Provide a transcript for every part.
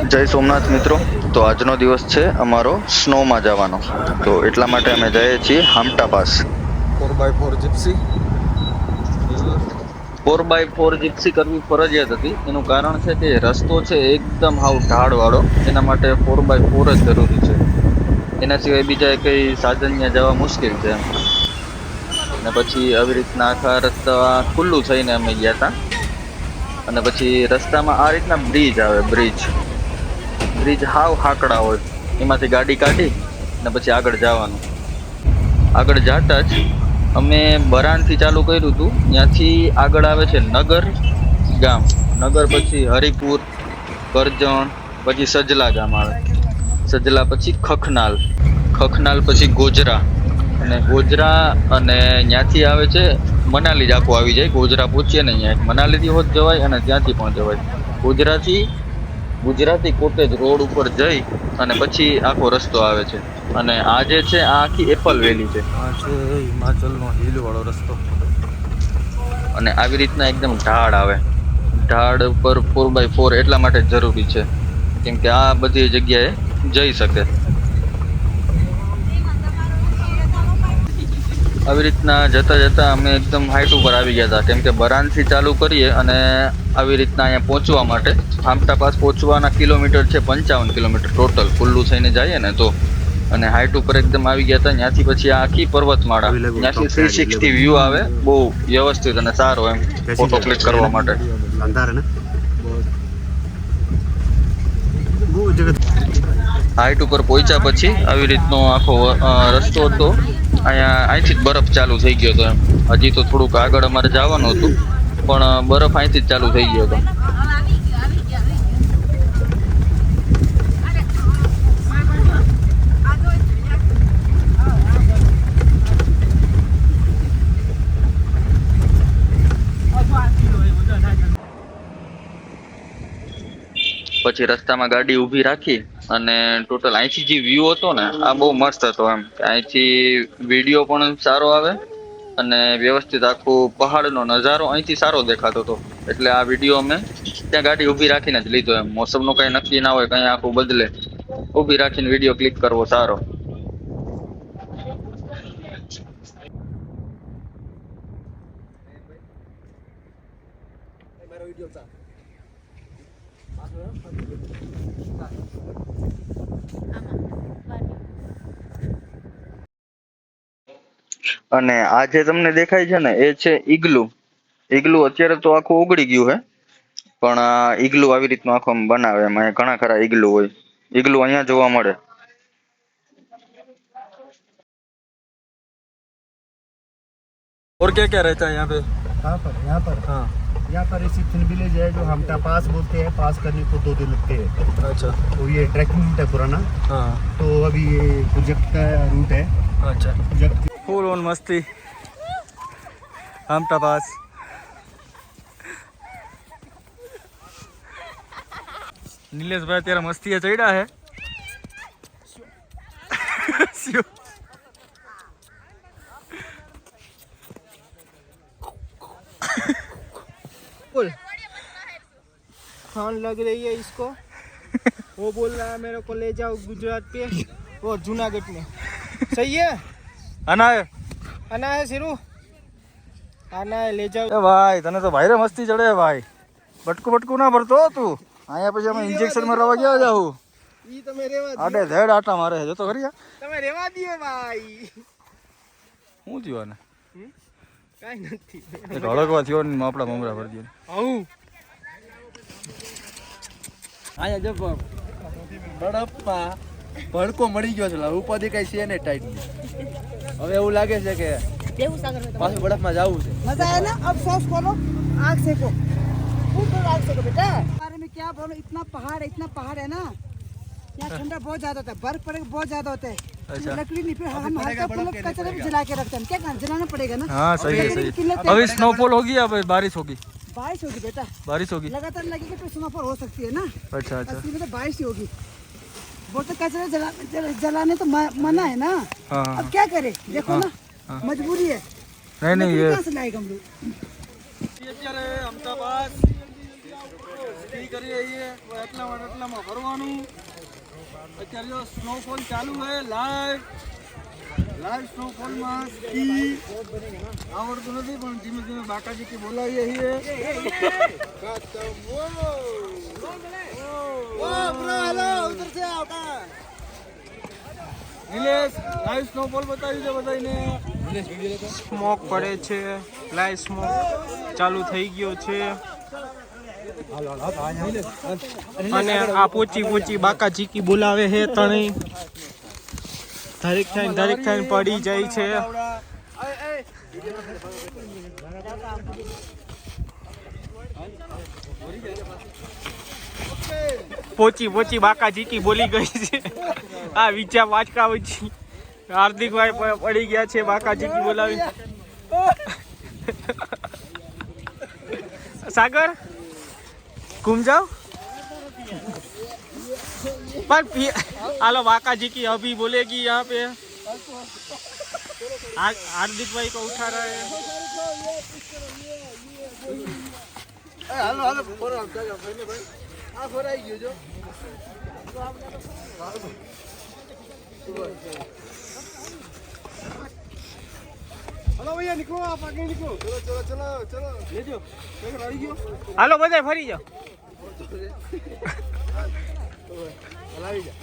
જય સોમનાથ મિત્રો, તો આજનો દિવસ છે અમારો સ્નોમાં જવાનો, તો એટલા માટે અમે જઈએ છીએ હામટા pass. 4x4 Gypsy 4x4 Gypsy કરવી ફરજિયાત હતી. એનું કારણ છે કે રસ્તો છે એકદમ હાવ ઢાળવાળો, એના માટે 4x4 જ જરૂરી છે. એના સિવાય બીજા કઈ સાધન ત્યાં જવા મુશ્કેલ છે એમ. અને પછી આવી રીતના આખા રસ્તા ખુલ્લું થઈને અમે ગયા હતા. અને પછી રસ્તામાં આ રીતના બ્રિજ આવે, બ્રિજ હાવ હાકડા હોય, એમાંથી ગાડી કાઢી અને પછી આગળ જવાનું. આગળ જતા જ અમે બરાનથી ચાલુ કર્યું હતું, ત્યાંથી આગળ આવે છે નગર ગામ, નગર પછી હરિપુર, કરજણ, પછી સજલા ગામ આવે, સજલા પછી ખખનાલ, ખખનાલ પછી ગોજરા, અને ગોજરા અને ત્યાંથી આવે છે મનાલી જ આખું આવી જાય. ગોજરા પહોંચીએ ને અહીંયા મનાલીથી હોત જવાય અને ત્યાંથી પણ જવાય. ગોજરાથી ગુજરાતી કોટેજ રોડ ઉપર જઈ અને પછી આખો રસ્તો આવે છે. અને આ જે છે આ આખી એપલ વેલી છે. આ છે હિમાચલનો હિલ વાળો રસ્તો. અને આવી રીતના એકદમ ઢાળ આવે, ઢાળ ઉપર 4x4 એટલા માટે જરૂરી છે કેમ કે આ બધી જગ્યાએ જઈ શકે. આવી રીતના જતા જતા અમે એકદમ હાઈટ ઉપર આવી ગયા હતા, કેમ કે બરાનથી ચાલુ કરીએ અને આવી રીતના અહીંયા પહોંચવા માટે હામટા પાસ પહોંચવાના કિલોમીટર છે 55 કિલોમીટર ટોટલ, ખુલ્લું થઈને જઈએ ને તો. અને હાઈટ ઉપર એકદમ આવી ગયા હતા. ત્યાંથી પછી આ આખી પર્વતમાળા, ત્યાંથી 360 વ્યૂ આવે, બહુ વ્યવસ્થિત અને સારો એમ ફોટો ક્લિક કરવા માટે. હાઈટ ઉપર પહોંચ્યા પછી આવી રીતનો આખો રસ્તો હતો. અહીંથી જ બરફ ચાલુ થઈ ગયો હતો એમ. હજી તો થોડુંક આગળ અમારે જવાનું હતું, પણ બરફ અહીંથી જ ચાલુ થઈ ગયો હતો. પછી રસ્તામાં ગાડી ઊભી રાખી અને ટોટલ અહીંથી જે વ્યૂ હતો ને આ બહુ મસ્ત હતો એમ. અહીંથી વિડીયો પણ સારો આવે અને વ્યવસ્થિત આખું પહાડનો નજારો અહીંથી સારો દેખાતો હતો. એટલે આ વિડીયો અમે ત્યાં ગાડી ઊભી રાખીને જ લીધો એમ. મોસમનું કંઈ નક્કી ના હોય, કંઈ આખું બદલે, ઊભી રાખીને વિડીયો ક્લિક કરવો સારો. અને આ જે તમને દેખાય છે ને એ છે ઈગલુ. ઈગલુ અત્યારે તો આખું ઉગડી ગયું છે, પણ આ ઈગલુ આવી રીતનું આખું બનાવે એમ. અહીંયા ઘણા ખરા ઈગલુ હોય. ઈગલુ અહીંયા જોવા મળે. और क्या क्या रहता है यहाँ पे? यहाँ पर हाँ, यहाँ पर रिसेप्शन विलेज है जो हमटा पास बोलते हैं. पास करने को 2 दिन लगते हैं. अच्छा. तो ये ट्रैकिंग रूट है पुराना. हाँ, तो अभी ये प्रोजेक्ट का रूट है. अच्छा. प्रोजेक्ट फुल ऑन मस्ती हामटा पास. नीलेश भाई तेरा मस्ती है चढ़ा है. बोल खान लग रही है इसको. वो बोल रहा है मेरे को ले जाओ गुजरात पे और जूनागढ़ में. सही है. आना है सिरू आना है, ले जाओ. ए भाई तने तो भाई रे मस्ती चढ़े है भाई. बटकू बटकू ना भरतो तू. અહીંયા પછી અમે ઇન્જેક્શન મારવા ગયા જાઉં. ઈ તમે રેવા દો. આડે ધેડ આટા મારે છે, જો તો ખરી. તમે રેવા દો ભાઈ. શું થયું આને? કાઈ નથી. એક હળકવા થયો ને આપડા મમરા ભરી દે. આવું આયા જો બરફમાં ભડકો મળી ગયો છે. ઉપાધિ કઈ છે ને ટાઈટ. હવે એવું લાગે છે કે પાછું બરફમાં જવું છે. मजा आया ना. अब सॉस खोलो, आग सेको, खूब आग सेको बेटा. बारे में क्या बोलो, इतना पहाड़ है ना, यहाँ ठंडा बहुत ज्यादा होता है, बर्फ पड़ेगा बहुत ज्यादा होता है. अच्छा. लकड़ी नहीं, फिर हम हल्का फुल्का कचरा भी जला के रखते हैं. क्या करना, जलाना पड़ेगा ना. हाँ सही है, सही है. अभी स्नोफॉल होगी या बारिश होगी? बारिश होगी बेटा, बारिश होगी. लगातार लगेगी तो स्नोफॉल हो सकती है ना. अच्छा अच्छा. असली में तो बारिश ही होगी. वो तो कचरा जलाने तो मना है ना. हाँ अब क्या करे, देखो ना, मजबूरी है. नहीं नहीं ये कहाँ से लाएगा हम लोग. અત્યારે અમદાવાદ રેડી કરી રહીએ એટલામાં ભરવાનું. અત્યારે જો સ્નોફોલ ચાલુ છે લાઈવ સ્નોફોલમાં સ્કી આવડતું નથી પણ ધીમે ધીમે બાકાજી કી બોલાવીએ છીએ. નિલેશ લાઈવ સ્નોફોલ બતાવી દે બધાને. સ્મોક પડે છે, લાઈવ સ્મોક ચાલુ થઈ ગયો છે. અને આ પોચી બાકા ચીકી બોલાવે છે ત્રણેય. ધારીક થઈને પડી જાય છે. પોચી બાકા ચીકી બોલી ગઈ છે. આ વિચાર વાચકા વચ્ચી હાર્દિકભાઈ પડી ગયા છે બાકા ચીકી બોલાવી. सागर घूम जाओ पर आलो बाका जी की अभी बोलेगी यहाँ पे. हार्दिक भाई को उठा रहा है. હાલો હાલો ફોરા જાગા ભાઈ ભાઈ આ ફોરાઈ ગયો જો. હલો ભૈયા નીકળો આપ આગળ નીકળો. ચલો લેજો સાગર આવી ગયો. हालो બધા ફરી જાઓ. હલાવી જા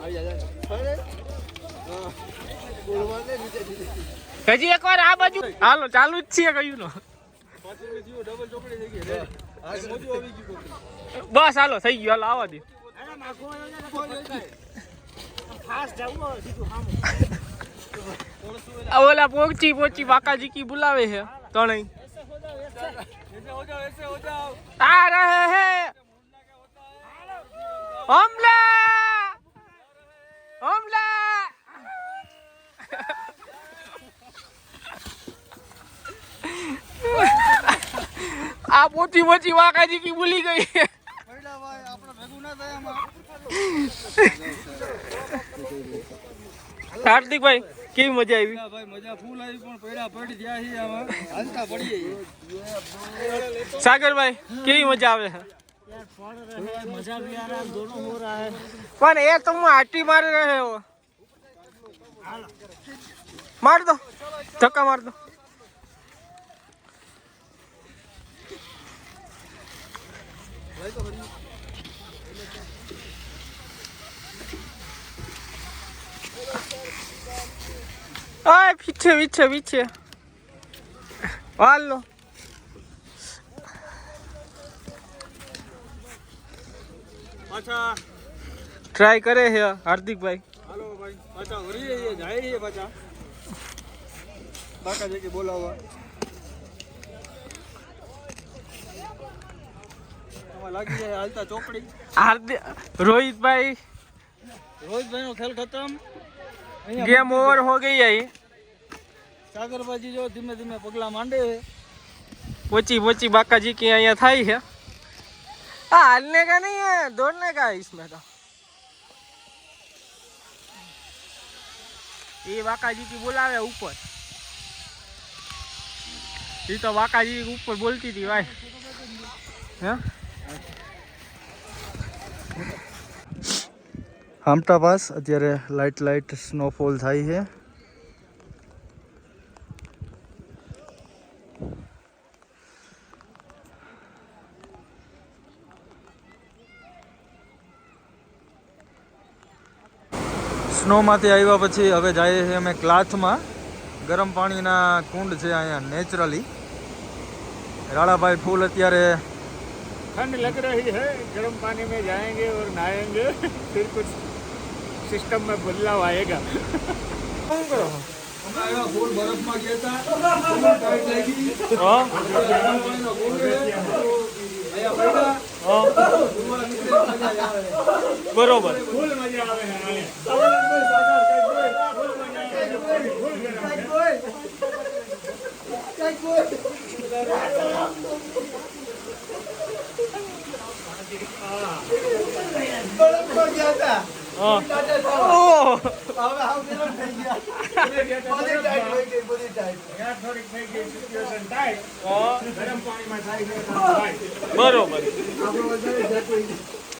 આવી જા ફરે બોલવા દે નીચે હજી એકવાર આ બાજુ હાલો ચાલુ જ છે કયું નો. ડબલ ચોકડી થઈ ગઈ. આ મોજું આવી ગયું. બસ હાલો થઈ ગયું. હાલો આવવા દે. ઓલા પોચી બાકાજી કી बुलावे है ત્રણેય. आ रहे हैं हमला આ પોચી બાકાજી કી ભૂલી ગઈ. હાર્દિક ભાઈ કેવી મજા આવી? ભાઈ મજા ફૂલ આવી પણ પૈડા પડી ગયા છે આમાં હાલતા પડી જઈએ. सागर भाई કેવી મજા આવે है? मजा भी आ रहा है, दोनों हो रहा है. पर ये तुम आटी मार रहे हो. मार दो धक्का मार दो. आए पीछे लो. પાછા ट्राई करे है हार्दिक भाई. હાલો ભાઈ પાછા વળી જઈએ જાય છે પાછા બાકા જે કે બોલાવવા. આમાં લાગી જાય હાલતા ચોકડી. हार्दिक रोहित भाई રોહિતભાઈ નો ખેલ ખતમ. गेम ओवर हो गई है. સાગરભાઈ જો ધીમે ધીમે પગલા માંડે છે. पोची बाका जी की यहाँ थाई है. हालने का नहीं है, दौड़ने का है इसमें तो. ये बाका जी की बुलावे ऊपर. ये तो बाका जी ऊपर बोलती थी भाई. हैं? હામટા પાસ અત્યારે લાઇટ સ્નોફોલ થાય છે. સ્નોમાંથી આવ્યા પછી હવે જઈએ છીએ અમે ક્લાથમાં. ગરમ પાણીના કુંડ છે અહીંયા નેચરલી. રાણાભાઈ ફૂલ અત્યારે ठंड लग रही है, गर्म पानी में जाएंगे और नहाएंगे, फिर कुछ सिस्टम में बदलाव आएगा. ફૂલ બરફમાં ગયા बरोबर. હવે હાવ નિર્ણય થઈ ગયા બધી ટાઈટ હોય ગઈ બધી ટાઈટ બરોબર આપણો વધારે જતો